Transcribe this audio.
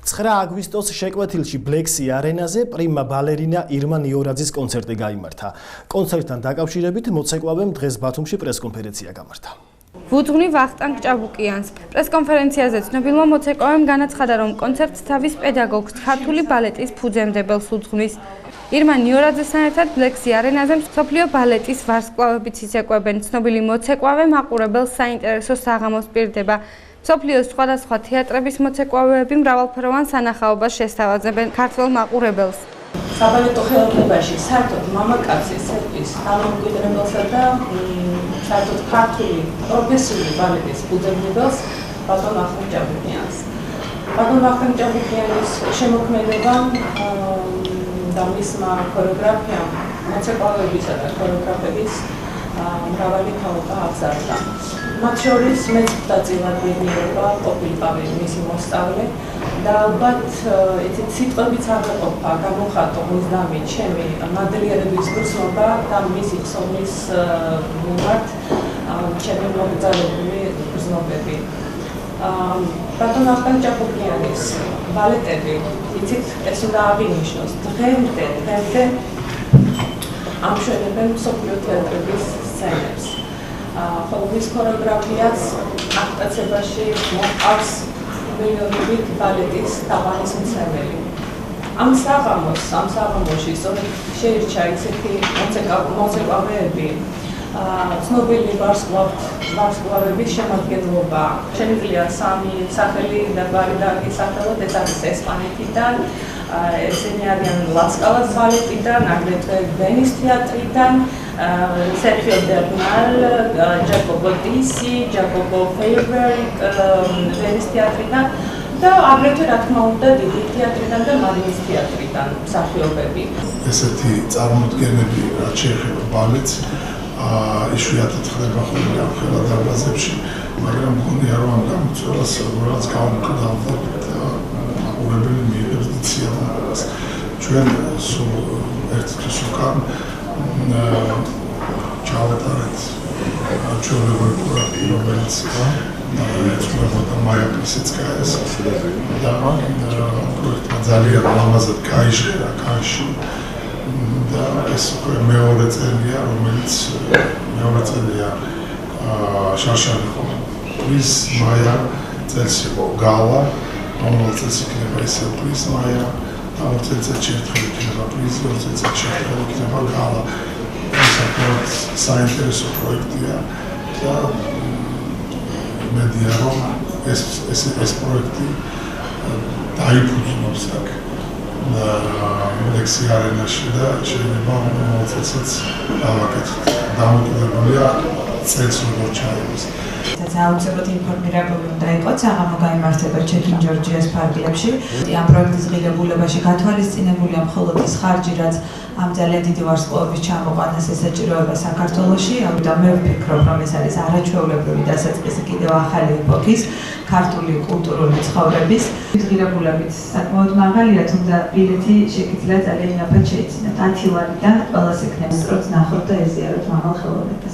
9 აგვისტოს შეკვეთილში ბლექსი არენაზე პრიმა ბალერინა ირმა ნიორაძის კონცერტი გაიმართა. კონცერტთან დაკავშირებით მოცეკვავემ დღეს ბათუმში პრესკონფერენცია გამართა. ვუძღვნი ვახტანგ ჭაბუკიანს. პრესკონფერენციაზე ცნობილმა მოცეკვავემ განაცხადა, რომ კონცერტს თავის პედაგოგს, ქართული ბალეტის ფუძემდებელს უძღვნის. ირმა ნიორაძესთან ერთად ბლექსი არენაზე მსოფლიო ბალეტის ვარსკვლავებიც იცეკვებენ. ცნობილი მოცეკვავე მაყურებელს საინტერესო საღამოს პირდება. მსოფლიოს სხვადასხვა თეატრების მოცეკვავეები მრავალფეროვან სანახაობას შესთავაზებენ ქართველ მაყურებელს. საბალეტო ხელოვნებაში საერთოდ მამაკაცის ცეკვის დამოუკიდებელსა და საერთოდ ქართული პროფესიული ბალეტის ფუძემდებელს ბატონ ვახტანგ ჭაბუკიანს. ბატონ ვახტანგ ჭაბუკიანის შემოქმედებამ და მისმა ქორეოგრაფიამ მოცეკვავეებისა და ქორეოგრაფების მრავალი თაობა აღზარდა. მათ შორის მეც დაწილად მიღება ყოფილიყავი მისი მოსწავლე და ალბათ იცით სიტყვებიც არ ყოფა გამოხატო მისდამი ჩემი მადლიერების გრძნობა და მისი ხსოვნის მიმართ ჩემი მოგზაურობრივი გრძნობები. ბატონ ვახტანგ ჭაბუკიანის ბალეტები იცით ეს უნდა აღინიშნოს დღემდე ამშვენებენ მსოფლიო თეატრების სცენებს. ხოლო მის ქორეოგრაფიას აქტაცებაში მოყავს მილიონობით ბალეტის თაყვანის მცემელი. ამ საღამოში სწორედ შეირჩა ისეთი მოცეკვავეები, ცნობილი ვარსკვლავების შემადგენლობა. შემიძლია სამი სახელი და გვარი დააკისახელოთ, ეს არის ესპანეთიდან, ესენი არიან ლასკალას ბალეტიდან, აგრეთვე ვენის თეატრიდან, სერხიო ბერნალ, ჯაკობო დისი, ჯაკობო ფეიბერი, ვენის თეატრიდან და აგრეთვე რა თქმა უნდა დიდი თეატრიდან და მარინის თეატრიდან მსახიობები. ესეთი წარმოდგენები რაც შეეხება ბალეტს იშვიათად ხდება ხოლმე ამ ხელადაბაზებში, მაგრამ მგონია რომ ამ გამოწვევას როგორც გავუმკლავდა მაყურებელი მიიღებს დიდ სიამოვნებას. ჩვენ სულ ერთთვის უკან ჩავატარეთ ჩვეულებრივი პროექტი, რომელიც ეწოდებოდა მაია პლისეცკაიას და პროექტმა ძალიან ლამაზად გაიჟღერა ქარში. და ეს უკვე მეორე წელია, რომელიც შარშალის მაია წელს იყო გალა, რომელიც წელს იქნება ისევ პრის მაია, ამ წელს ერთხელ იქნება პრის, ორ წელს ერთხელ იქნება გალა. ეს საკმაოდ საინტერესო პროექტია და მედია რომ ეს პროექტი დაიფუძნოს აქ ბლექსი არენაში და შეიძლება მოწესრიგდეს დავაკეთოთ. დამოკიდებულია წელს როგორ ჩაივლის. აუცილებლად ინფორმირებული უნდა იყოთ საღამო გაიმართება ჩექინ ჯორჯიას ფარგლებში. ამ პროექტის ღირებულებაში გათვალისწინებულია მხოლოდ ის ხარჯი, რაც ამ ძალიან დიდი ვარსკვლავების ჩამოყვანას ესაჭიროება საქართველოში. და მე ვფიქრობ, რომ ეს არის არაჩვეულებრივი დასაწყისი კიდევ ახალი ეპოქის ქართული კულტურული ცხოვრების. ღირებულებით საკმაოდ მაღალია, თუმცა ბილეთი შეგიძლიათ ძალიან ინაფად შეიცინოთ. 10 ლარიდან ყველას ექნება სწორად ნახოთ და ეზიაროთ მაღალ ხელოვნებას.